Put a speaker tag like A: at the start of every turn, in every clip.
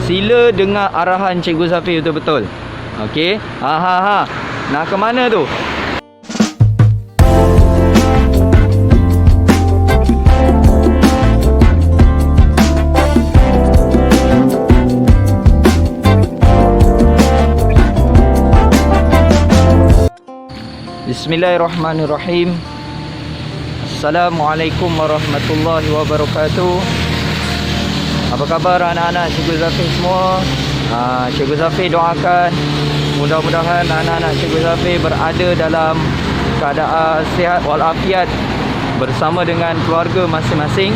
A: sila dengar arahan Cikgu Zafi betul-betul. Okey. Nak ke mana tu? Bismillahirrahmanirrahim. Assalamualaikum warahmatullahi wabarakatuh. Apa khabar anak-anak Cikgu Zafi semua? Cikgu Zafi doakan mudah-mudahan anak-anak Cikgu Zafi berada dalam keadaan sihat walafiat bersama dengan keluarga masing-masing.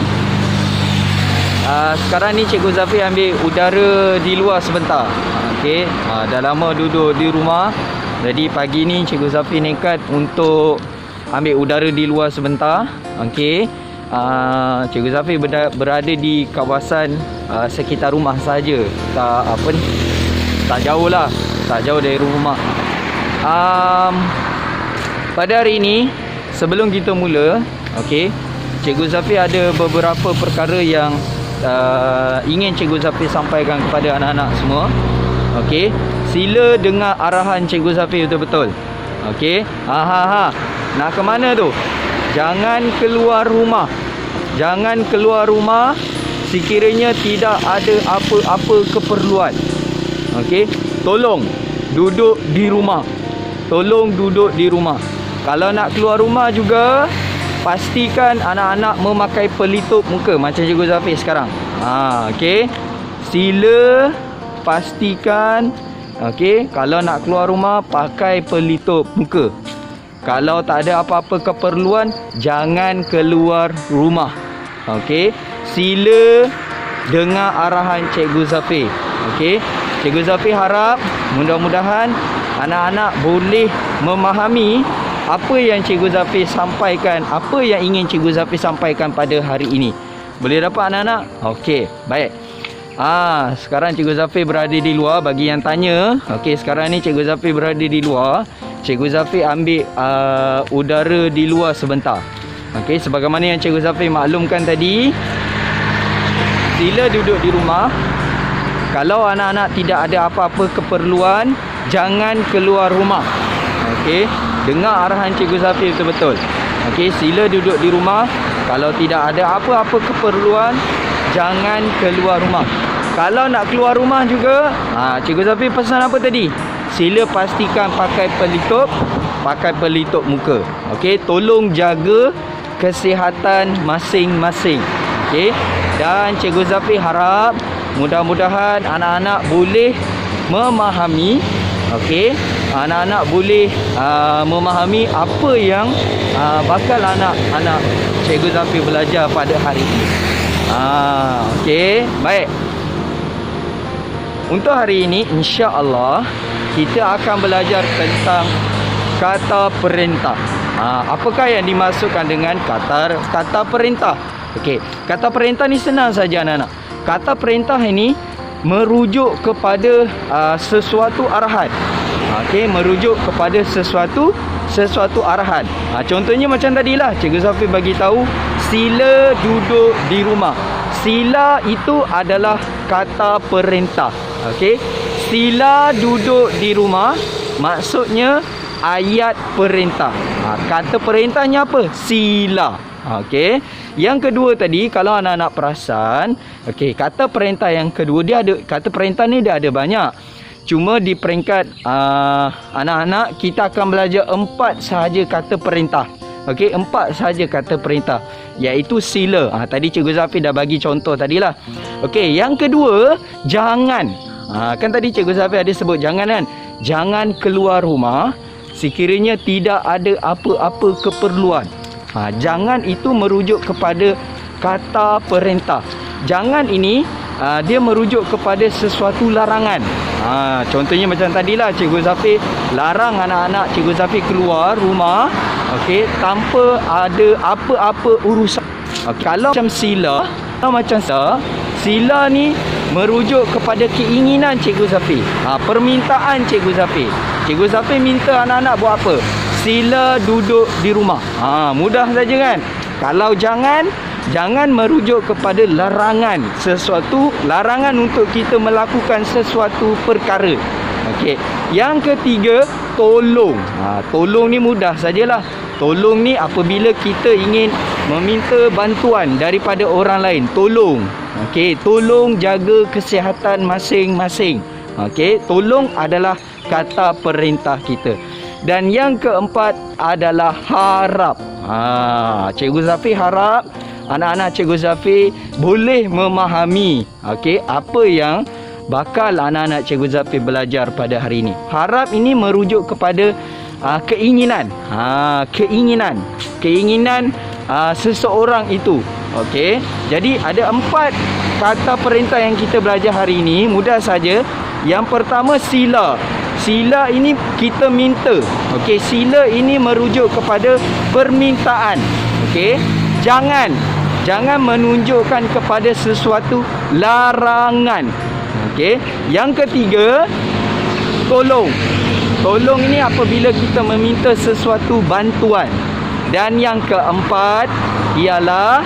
A: Sekarang ni Cikgu Zafi ambil udara di luar sebentar. Okey, dah lama duduk di rumah. Jadi pagi ni Cikgu Zafi nekat untuk ambil udara di luar sebentar. Okey. Cikgu Zafi berada di kawasan sekitar rumah saja. Tak jauh lah. Tak jauh dari rumah. Pada hari ini, sebelum kita mula, okey, Cikgu Zafi ada beberapa perkara yang ingin Cikgu Zafi sampaikan kepada anak-anak semua. Okey, sila dengar arahan Cikgu Zafi betul-betul. Okey. Nak ke mana tu? Jangan keluar rumah. Jangan keluar rumah sekiranya tidak ada apa-apa keperluan. Okey. Tolong duduk di rumah. Tolong duduk di rumah. Kalau nak keluar rumah juga, pastikan anak-anak memakai pelitup muka macam Cikgu Zafi sekarang. Okey. Sila pastikan, okey, kalau nak keluar rumah pakai pelitup muka. Kalau tak ada apa-apa keperluan, jangan keluar rumah. Okey, sila dengar arahan Cikgu Zafi. Okey, Cikgu Zafi harap mudah-mudahan anak-anak boleh memahami apa yang Cikgu Zafi sampaikan, apa yang ingin Cikgu Zafi sampaikan pada hari ini. Boleh dapat anak-anak? Okey, baik. Sekarang Cikgu Zafi berada di luar. Bagi yang tanya, okey, sekarang ni Cikgu Zafi berada di luar. Cikgu Zafi ambil udara di luar sebentar. Okey, sebagaimana yang Cikgu Zafi maklumkan tadi, sila duduk di rumah. Kalau anak-anak tidak ada apa-apa keperluan, jangan keluar rumah. Okey, dengar arahan Cikgu Zafi betul-betul. Okey, sila duduk di rumah. Kalau tidak ada apa-apa keperluan, jangan keluar rumah. Kalau nak keluar rumah juga, Cikgu Zafi pesan apa tadi? Sila pastikan pakai pelitup muka. Okey, tolong jaga kesihatan masing-masing. Okey, dan Cikgu Zafi harap mudah-mudahan anak-anak boleh memahami, okey, anak-anak boleh memahami apa yang bakal anak-anak Cikgu Zafi belajar pada hari ini. Okey, baik. Untuk hari ini insya-Allah kita akan belajar tentang kata perintah. Apakah yang dimaksudkan dengan kata perintah? Okey, kata perintah ni senang saja anak-anak. Kata perintah ini merujuk kepada sesuatu arahan. Okey, merujuk kepada sesuatu arahan. Contohnya macam tadilah Cikgu Zafi bagi tahu sila duduk di rumah. Sila itu adalah kata perintah. Okey, sila duduk di rumah maksudnya ayat perintah. Kata perintahnya apa? Sila. Okey. Yang kedua tadi kalau anak-anak perasan, okey, kata perintah yang kedua dia ada, kata perintah ni dia ada banyak. Cuma di peringkat anak-anak kita akan belajar 4 sahaja kata perintah. Okey, 4 sahaja kata perintah, iaitu sila. Tadi Cikgu Zafi dah bagi contoh tadilah. Okey, yang kedua, jangan. Kan tadi Cikgu Zafi ada sebut jangan kan? Jangan keluar rumah sekiranya tidak ada apa-apa keperluan. Jangan itu merujuk kepada kata perintah. Jangan ini dia merujuk kepada sesuatu larangan. Contohnya macam tadilah Cikgu Zafi larang anak-anak Cikgu Zafi keluar rumah, okey, tanpa ada apa-apa urusan. Kalau macam sila, sila ni merujuk kepada keinginan Cikgu Zafi, permintaan Cikgu Zafi. Cikgu Zafi minta anak-anak buat apa? Sila duduk di rumah. Mudah saja kan? Kalau jangan Jangan merujuk kepada larangan sesuatu, larangan untuk kita melakukan sesuatu perkara. Okey. Yang ketiga, tolong. Tolong ni mudah sajalah. Tolong ni apabila kita ingin meminta bantuan daripada orang lain. Tolong. Okey, tolong jaga kesihatan masing-masing. Okey, tolong adalah kata perintah kita. Dan yang keempat adalah harap. Cikgu Zafi harap anak-anak Cikgu Zafi boleh memahami apa yang bakal anak-anak Cikgu Zafi belajar pada hari ini. Harap ini merujuk kepada keinginan. Keinginan seseorang itu. Okey. Jadi ada 4 kata perintah yang kita belajar hari ini. Mudah saja. Yang pertama, sila. Sila ini kita minta. Okey, sila ini merujuk kepada permintaan. Okey. Jangan menunjukkan kepada sesuatu larangan. Okey. Yang ketiga, tolong. Tolong ini apabila kita meminta sesuatu bantuan. Dan yang keempat ialah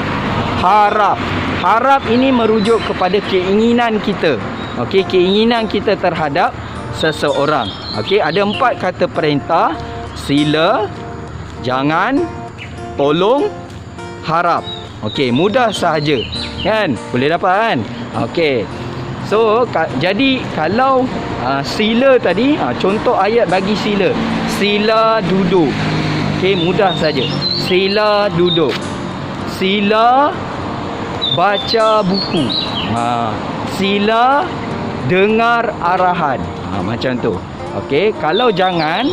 A: harap. Harap ini merujuk kepada keinginan kita. Okey, keinginan kita terhadap seseorang. Okey, ada 4 kata perintah: sila, jangan, tolong, harap. Okey, mudah sahaja. Kan? Boleh dapat kan? Okey. So, jadi kalau sila tadi, contoh ayat bagi sila. Sila duduk. Okey, mudah saja. Sila duduk. Sila baca buku. Sila dengar arahan. Macam tu. Okey, kalau jangan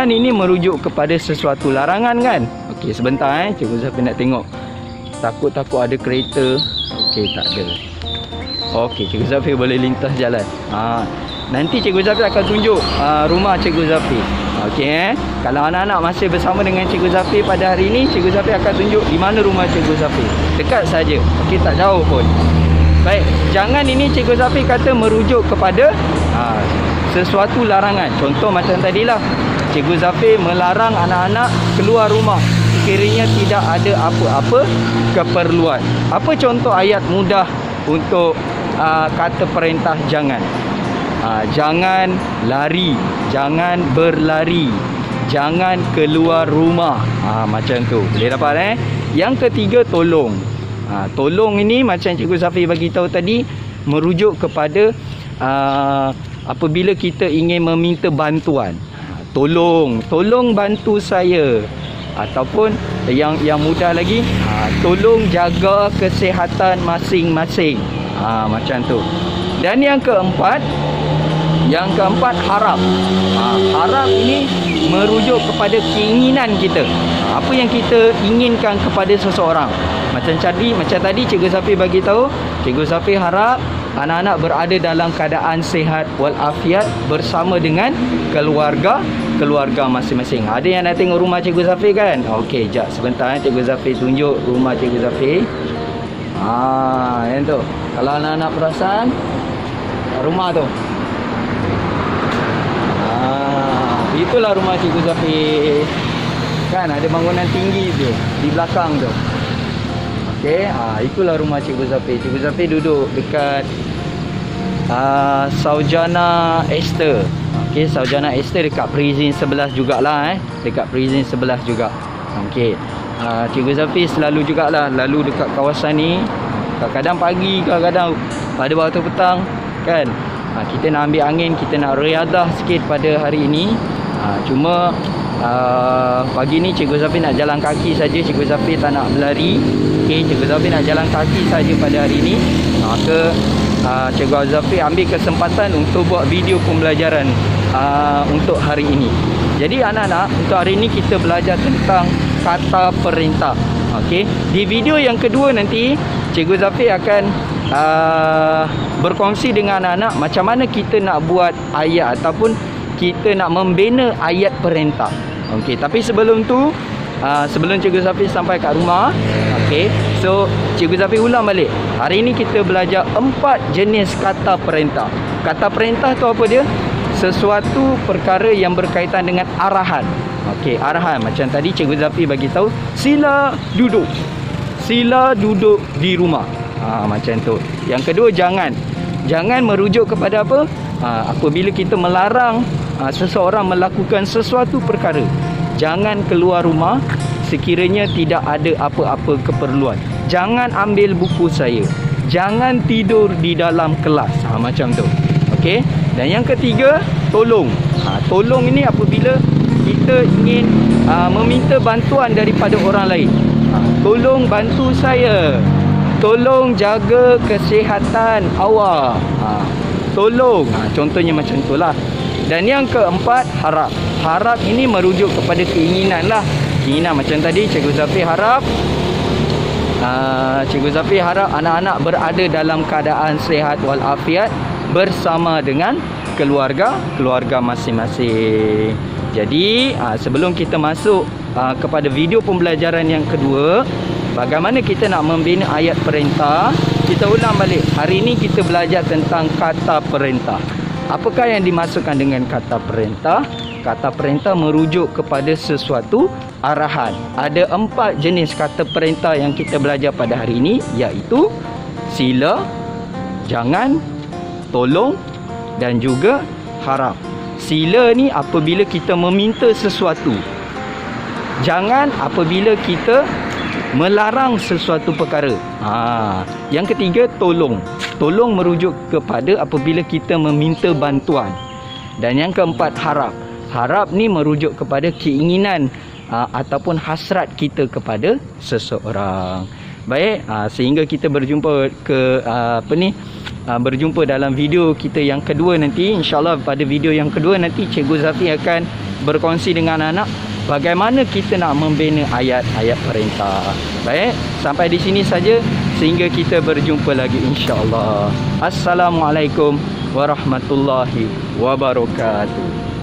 A: ini merujuk kepada sesuatu larangan kan? Okey, sebentar Cikgu Zafi nak tengok. Takut ada kereta. Okey, tak ada. Okey, Cikgu Zafi boleh lintas jalan. Nanti Cikgu Zafi akan tunjuk rumah Cikgu Zafi. Okey, kalau anak-anak masih bersama dengan Cikgu Zafi pada hari ini, Cikgu Zafi akan tunjuk di mana rumah Cikgu Zafi. Dekat saja. Okey, tak jauh pun. Baik, jangan ini Cikgu Zafi kata merujuk kepada sesuatu larangan. Contoh macam tadilah, Cikgu Zafi melarang anak-anak keluar rumah sekiranya tidak ada apa-apa keperluan. Apa contoh ayat mudah untuk kata perintah jangan? Jangan lari, jangan berlari, jangan keluar rumah. Macam tu. Boleh dapat Yang ketiga, tolong. Tolong ini macam Cikgu Zafi bagi tahu tadi merujuk kepada apabila kita ingin meminta bantuan. Tolong bantu saya. Ataupun yang mudah lagi, tolong jaga kesihatan masing-masing. Macam tu. Dan yang keempat harap. Harap ini merujuk kepada keinginan kita. Apa yang kita inginkan kepada seseorang. Macam tadi Cikgu Zafi bagi tahu, Cikgu Zafi harap anak-anak berada dalam keadaan sihat walafiat bersama dengan keluarga masing-masing. Ada yang nak tengok rumah Cikgu Zafi kan? Okey, jap sebentar Cikgu Zafi tunjuk rumah Cikgu Zafi. Yang tu. Kalau anak-anak perasan rumah tu. Itulah rumah Cikgu Zafi. Kan ada bangunan tinggi tu di belakang tu. Okey, itulah rumah Cikgu Zafi. Cikgu Zafi duduk dekat Saujana Esther. Okey, Saujana Esther dekat prison 11 jugalah dekat prison 11 juga. Okey. Cikgu Zafi selalu jugalah lalu dekat kawasan ni. Kadang-kadang pagi, kadang-kadang pada waktu petang kan. Kita nak ambil angin, kita nak riadah sikit pada hari ini. Cuma pagi ni Cikgu Zafi nak jalan kaki saja. Cikgu Zafi tak nak berlari. Okey, Cikgu Zafi nak jalan kaki saja pada hari ini. Maka Cikgu Zafi ambil kesempatan untuk buat video pembelajaran untuk hari ini. Jadi anak-anak, untuk hari ini kita belajar tentang kata perintah. Okey, di video yang kedua nanti Cikgu Zafi akan berkongsi dengan anak-anak macam mana kita nak buat ayat ataupun kita nak membina ayat perintah. Okey, tapi sebelum tu sebelum Cikgu Zafi sampai kat rumah, okey, so Cikgu Zafi ulang balik. Hari ini kita belajar 4 jenis kata perintah. Kata perintah tu apa dia? Sesuatu perkara yang berkaitan dengan arahan. Okey, arahan. Macam tadi Cikgu Zafi bagi tahu, sila duduk. sila duduk di rumah. Macam tu. Yang kedua, jangan merujuk kepada apa? Apabila kita melarang seseorang melakukan sesuatu perkara, jangan keluar rumah sekiranya tidak ada apa-apa keperluan. Jangan ambil buku saya. Jangan tidur di dalam kelas. Macam tu. Okey. Dan yang ketiga, tolong. Tolong ini apabila kita ingin meminta bantuan daripada orang lain. Tolong bantu saya. Tolong jaga kesihatan awak. Tolong. Contohnya macam itulah. Dan yang keempat, harap. Harap ini merujuk kepada keinginan lah. Keinginan macam tadi Cikgu Zafi harap anak-anak berada dalam keadaan sihat walafiat bersama dengan keluarga masing-masing. Jadi sebelum kita masuk kepada video pembelajaran yang kedua, bagaimana kita nak membina ayat perintah, kita ulang balik. Hari ini kita belajar tentang kata perintah. Apakah yang dimaksudkan dengan kata perintah? Kata perintah merujuk kepada sesuatu arahan. Ada 4 jenis kata perintah yang kita belajar pada hari ini, iaitu sila, jangan, tolong dan juga harap. Sila ni apabila kita meminta sesuatu. Jangan apabila kita melarang sesuatu perkara. Yang ketiga, tolong. Tolong merujuk kepada apabila kita meminta bantuan. Dan yang keempat, harap. Harap ni merujuk kepada keinginan ataupun hasrat kita kepada seseorang. Baik, sehingga kita berjumpa berjumpa dalam video kita yang kedua nanti. InsyaAllah pada video yang kedua nanti Cikgu Zafi akan berkongsi dengan anak bagaimana kita nak membina ayat-ayat perintah. Baik, sampai di sini saja sehingga kita berjumpa lagi insya-Allah. Assalamualaikum warahmatullahi wabarakatuh.